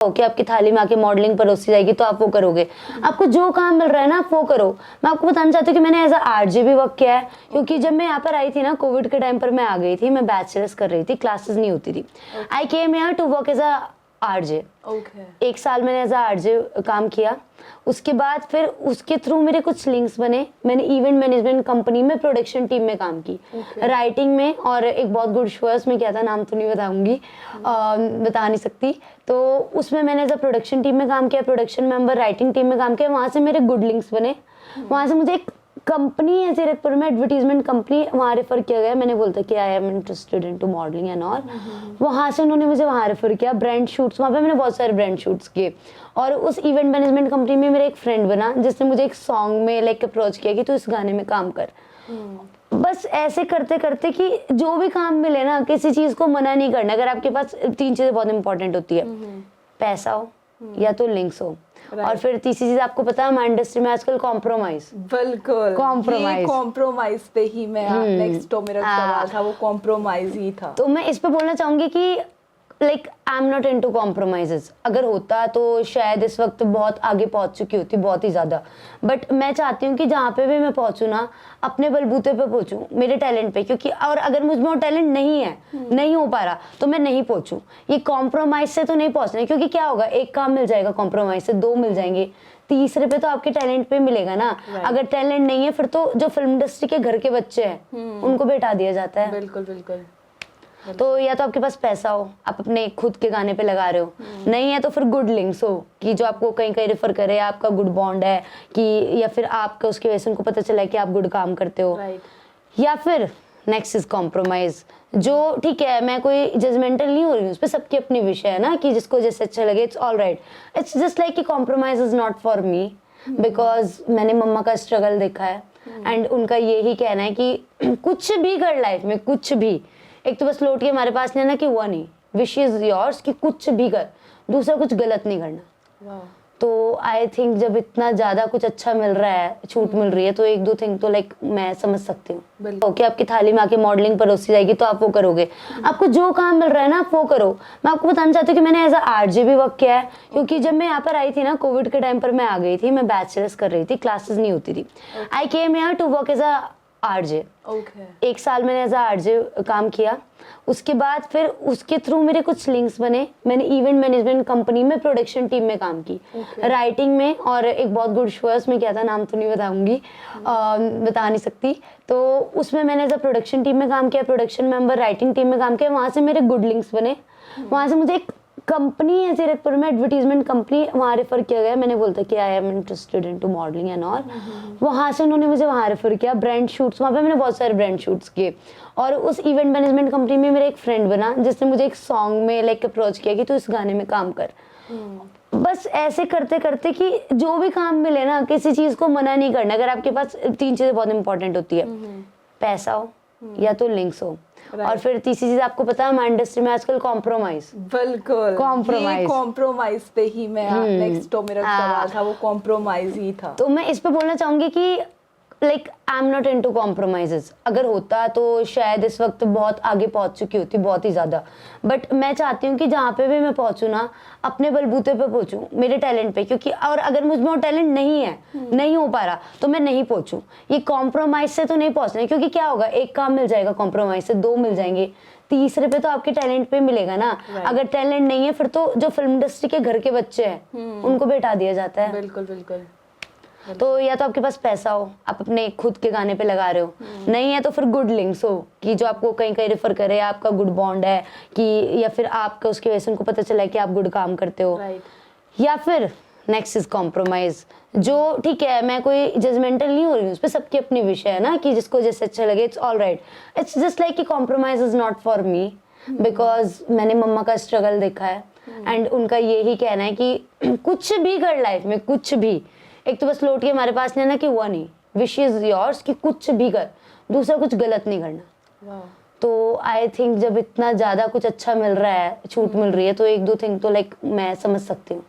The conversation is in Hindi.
कि आपकी थाली में आके मॉडलिंग परोसी जाएगी तो आप वो करोगे। आपको जो काम मिल रहा है ना आप वो करो। मैं आपको बताना चाहती हूँ कि मैंने एज अ आरजे भी वर्क किया है, क्योंकि जब मैं यहाँ पर आई थी ना कोविड के टाइम पर मैं आ गई थी, मैं बैचलर्स कर रही थी, क्लासेस नहीं होती थी। I came here to work as a RJ. एक साल मैंने एज अ आरजे काम किया। उसके बाद फिर उसके थ्रू मेरे कुछ लिंक्स बने। मैंने इवेंट मैनेजमेंट कंपनी में प्रोडक्शन टीम में काम की, राइटिंग में, और एक बहुत गुड शो है उसमें क्या था नाम तो नहीं बताऊंगी, बता नहीं सकती। तो उसमें मैंने एज अ प्रोडक्शन टीम में काम किया, प्रोडक्शन मेंबर, राइटिंग टीम में काम किया। वहाँ से मेरे गुड लिंक्स बने। वहाँ से मुझे एक कंपनी है जीरकपुर में, एडवर्टीजमेंट कंपनी, वहाँ रेफर किया गया। मैंने बोलता कि I am interested in to modelling and all. वहाँ से उन्होंने मुझे वहाँ रेफर किया, ब्रांड शूट्स, वहाँ पे मैंने बहुत सारे ब्रांड शूट्स किए। और उस इवेंट मैनेजमेंट कंपनी में मेरा एक फ्रेंड बना जिसने मुझे एक सॉन्ग में लाइक अप्रोच किया कि तू इस गाने में काम कर। बस ऐसे करते करते कि जो भी काम मिले ना, किसी चीज को मना नहीं करना। अगर आपके पास तीन चीजें बहुत इंपॉर्टेंट होती है, पैसा हो या तो लिंक्स हो, और फिर तीसरी चीज आपको पता है हमारी इंडस्ट्री में आजकल कॉम्प्रोमाइज। बिल्कुल, कॉम्प्रोमाइज पे ही मैं नेक्स्ट तो मेरा सवाल था, वो कॉम्प्रोमाइज ही था। तो मैं इस पे बोलना चाहूंगी कि like I am not into compromises. अगर होता तो शायद इस वक्त बहुत आगे पहुंच चुकी होती, बहुत ही ज्यादा। बट मैं चाहती हूँ कि जहाँ पे भी मैं पहुंचूँ ना, अपने बलबूते पे पहुंचूँ, मेरे टैलेंट पे, क्योंकि और अगर मुझ में वो टैलेंट नहीं है, नहीं हो पा रहा, तो मैं नहीं पहुंचूँ। ये कॉम्प्रोमाइज से तो नहीं पहुंचना है, क्योंकि क्या होगा, एक काम मिल जाएगा कॉम्प्रोमाइज से, दो मिल जाएंगे, तीसरे पे तो आपके टैलेंट पे मिलेगा ना। अगर टैलेंट नहीं है फिर तो जो फिल्म इंडस्ट्री के घर के बच्चे हैं उनको बैठा दिया जाता है। बिल्कुल बिल्कुल। तो या तो आपके पास पैसा हो, आप अपने खुद के गाने पे लगा रहे हो, नहीं है तो फिर गुड लिंक्स हो कि जो आपको कहीं कहीं रेफर करे, आपका गुड बॉन्ड है कि, या फिर आपका उसकी वजह से उनको पता चला है कि आप गुड काम करते हो। या फिर नेक्स्ट इज कॉम्प्रोमाइज, जो ठीक है, मैं कोई जजमेंटल नहीं हो रही हूँ, उस पर सबकी अपनी विषय है ना, कि जिसको जैसे अच्छा लगे, it's all right. It's just like कि compromise is not for me, because मैंने मम्मा का स्ट्रगल देखा है एंड उनका यही कहना है कि कुछ भी कर लाइफ में, कुछ भी, एक तो बस लौट के हमारे पास नहीं ना कि हुआ नहीं, विश इज योर्स कि कुछ भी कर, दूसरा कुछ गलत नहीं करना। तो आई थिंक जब इतना ज्यादा कुछ अच्छा मिल रहा है, छूट मिल रही है, तो एक दो थिंग तो लाइक मैं समझ सकती हूँ कि आपकी थाली में आके मॉडलिंग परोसी जाएगी तो आप वो करोगे। आपको जो काम मिल रहा है ना आप वो करो। मैं आपको बताना चाहती हूँ कि मैंने एज अ आरजे भी वर्क किया है, क्योंकि जब मैं यहाँ पर आई थी ना कोविड के टाइम पर मैं आ गई थी, मैं बैचलर्स कर रही थी, क्लासेस नहीं होती थी। I came here to work as a RJ. एक साल मैंने एज अ आरजे काम किया। उसके बाद फिर उसके थ्रू मेरे कुछ लिंक्स बने। मैंने इवेंट मैनेजमेंट कंपनी में प्रोडक्शन टीम में काम की, राइटिंग में, और एक बहुत गुड शो है उसमें क्या था नाम तो नहीं बताऊंगी, बता नहीं सकती। तो उसमें मैंने एज अ प्रोडक्शन टीम में काम किया, प्रोडक्शन मेंबर, राइटिंग टीम में काम किया। वहाँ से मेरे गुड लिंक्स बने। वहाँ से मुझे एक कंपनी है जीरकपुर में, एडवर्टीजमेंट कंपनी, वहाँ रेफर किया गया। मैंने बोलता कि I am interested in to modelling and all. वहाँ से उन्होंने मुझे वहाँ रेफर किया, ब्रांड शूट्स, वहाँ पे मैंने बहुत सारे ब्रांड शूट्स किए। और उस इवेंट मैनेजमेंट कंपनी में मेरा एक फ्रेंड बना जिसने मुझे एक सॉन्ग में लाइक अप्रोच किया कि तू इस गाने में काम कर। बस ऐसे करते करते कि जो भी काम मिले ना, किसी चीज को मना नहीं करना। अगर आपके पास तीन चीजें बहुत इंपॉर्टेंट होती है, पैसा हो या तो लिंक्स हो, और फिर तीसरी चीज आपको पता है हमारी इंडस्ट्री में आजकल कॉम्प्रोमाइज। बिल्कुल, कॉम्प्रोमाइज पे ही मैं नेक्स्ट तो मेरा सवाल था, वो कॉम्प्रोमाइज ही था। तो मैं इस पे बोलना चाहूंगी कि like I am not into compromises. अगर होता तो शायद इस वक्त बहुत आगे पहुंच चुकी होती, बहुत ही ज्यादा। बट मैं चाहती हूँ कि जहाँ पे भी मैं पहुंचूँ ना, अपने बलबूते पे पहुंचूँ, मेरे टैलेंट पे, क्योंकि और अगर मुझ में वो टैलेंट नहीं है, नहीं हो पा रहा, तो मैं नहीं पहुंचूँ। ये कॉम्प्रोमाइज से तो नहीं पहुंचना है, क्योंकि क्या होगा, एक काम मिल जाएगा कॉम्प्रोमाइज से, दो मिल जाएंगे, तीसरे पे तो आपके टैलेंट पे मिलेगा ना। अगर टैलेंट नहीं है फिर तो जो फिल्म इंडस्ट्री के घर के बच्चे हैं उनको बैठा दिया जाता है। बिल्कुल बिल्कुल। तो या तो आपके पास पैसा हो, आप अपने खुद के गाने पे लगा रहे हो, नहीं है तो फिर गुड लिंक्स हो कि जो आपको कहीं कहीं रेफर करे, आपका गुड बॉन्ड है कि, या फिर आपका उसकी वजह से उनको पता चला है कि आप गुड काम करते हो। या फिर नेक्स्ट इज कॉम्प्रोमाइज, जो ठीक है, मैं कोई जजमेंटल नहीं हो रही हूँ, उस पर सबकी अपनी विषय है ना, कि जिसको जैसे अच्छा लगे, it's all right. It's just like कि compromise is not for me, because मैंने मम्मा का स्ट्रगल देखा है एंड उनका यही कहना है कि कुछ भी कर लाइफ में, कुछ भी, एक तो बस लौट के हमारे पास नहीं ना कि हुआ नहीं, विश इज योर्स कि कुछ भी कर, दूसरा कुछ गलत नहीं करना। तो आई थिंक जब इतना ज्यादा कुछ अच्छा मिल रहा है, छूट मिल रही है, तो एक दो थिंग तो लाइक मैं समझ सकती हूँ।